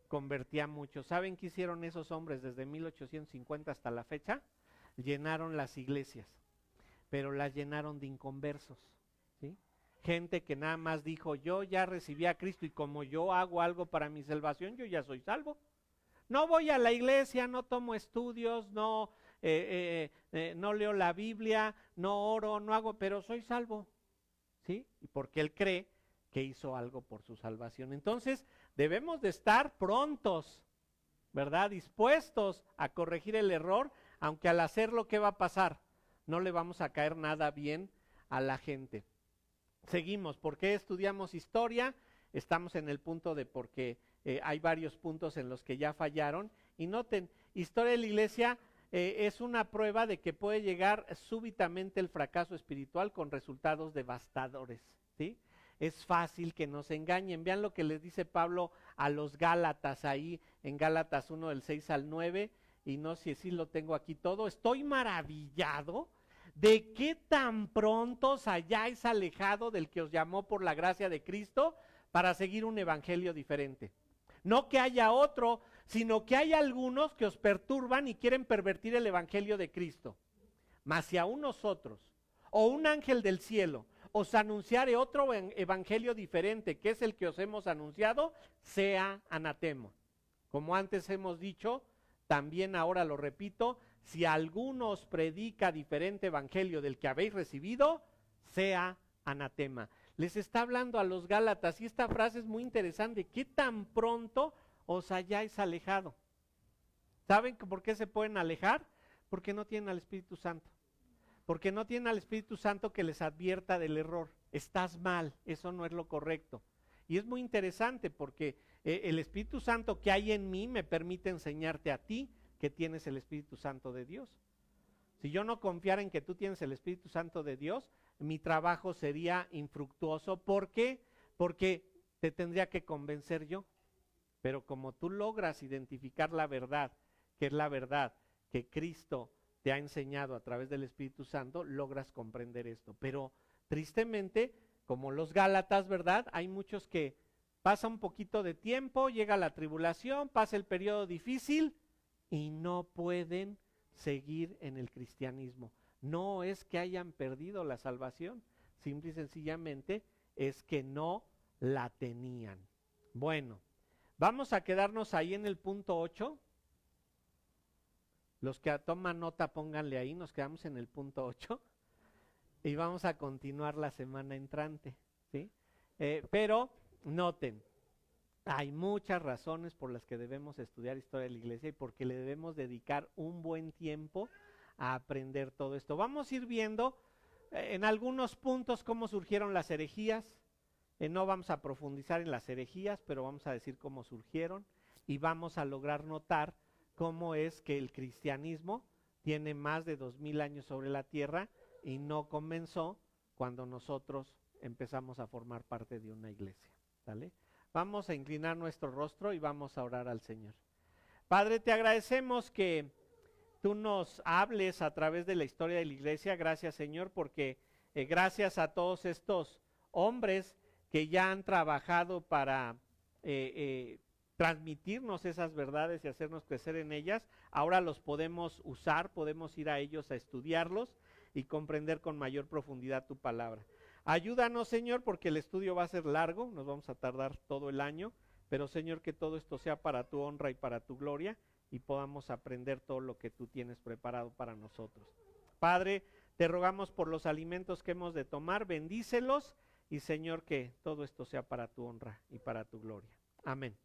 convertí a muchos. ¿Saben qué hicieron esos hombres desde 1850 hasta la fecha? Llenaron las iglesias, pero las llenaron de inconversos, ¿sí? Gente que nada más dijo: yo ya recibí a Cristo y como yo hago algo para mi salvación, yo ya soy salvo. No voy a la iglesia, no tomo estudios, no leo la Biblia, no oro, no hago, pero soy salvo, ¿sí? Y porque él cree que hizo algo por su salvación. Entonces debemos de estar prontos, ¿verdad? Dispuestos a corregir el error, aunque al hacerlo, ¿qué va a pasar? No le vamos a caer nada bien a la gente. Seguimos. ¿Por qué estudiamos historia? Estamos en el punto de porque hay varios puntos en los que ya fallaron. Y noten, historia de la iglesia es una prueba de que puede llegar súbitamente el fracaso espiritual con resultados devastadores, ¿sí? Es fácil que nos engañen. Vean lo que les dice Pablo a los Gálatas ahí en Gálatas 1 del 6 al 9. Y no sé si lo tengo aquí todo. Estoy maravillado de qué tan pronto os hayáis alejado del que os llamó por la gracia de Cristo para seguir un evangelio diferente. No que haya otro, sino que hay algunos que os perturban y quieren pervertir el evangelio de Cristo. Mas si aún nosotros, o un ángel del cielo, os anunciare otro evangelio diferente, que es el que os hemos anunciado, sea anatema. Como antes hemos dicho, también ahora lo repito: si alguno os predica diferente evangelio del que habéis recibido, sea anatema. Les está hablando a los Gálatas, y esta frase es muy interesante: ¿qué tan pronto os hayáis alejado? ¿Saben por qué se pueden alejar? Porque no tienen al Espíritu Santo. Porque no tienen al Espíritu Santo que les advierta del error. Estás mal, eso no es lo correcto. Y es muy interesante porque el Espíritu Santo que hay en mí me permite enseñarte a ti que tienes el Espíritu Santo de Dios. Si yo no confiara en que tú tienes el Espíritu Santo de Dios, mi trabajo sería infructuoso. ¿Por qué? Porque te tendría que convencer yo. Pero como tú logras identificar la verdad, que es la verdad que Cristo te ha enseñado a través del Espíritu Santo, logras comprender esto. Pero tristemente, como los Gálatas, ¿verdad? Hay muchos que pasa un poquito de tiempo, llega la tribulación, pasa el periodo difícil y no pueden seguir en el cristianismo. No es que hayan perdido la salvación, simple y sencillamente es que no la tenían. Bueno, vamos a quedarnos ahí en el punto 8. Los que toman nota, pónganle ahí, nos quedamos en el punto 8 y vamos a continuar la semana entrante, ¿sí? Pero noten, hay muchas razones por las que debemos estudiar historia de la iglesia y porque le debemos dedicar un buen tiempo a aprender todo esto. Vamos a ir viendo en algunos puntos cómo surgieron las herejías. No vamos a profundizar en las herejías, pero vamos a decir cómo surgieron y vamos a lograr notar cómo es que el cristianismo tiene más de 2000 años sobre la tierra y no comenzó cuando nosotros empezamos a formar parte de una iglesia, ¿vale? Vamos a inclinar nuestro rostro y vamos a orar al Señor. Padre, te agradecemos que tú nos hables a través de la historia de la iglesia. Gracias, Señor, porque gracias a todos estos hombres que ya han trabajado para transmitirnos esas verdades y hacernos crecer en ellas, ahora los podemos usar, podemos ir a ellos a estudiarlos y comprender con mayor profundidad tu palabra. Ayúdanos, Señor, porque el estudio va a ser largo, nos vamos a tardar todo el año, Pero Señor, que todo esto sea para tu honra y para tu gloria y podamos aprender todo lo que tú tienes preparado para nosotros. Padre, te rogamos por los alimentos que hemos de tomar, bendícelos y Señor, que todo esto sea para tu honra y para tu gloria. Amén.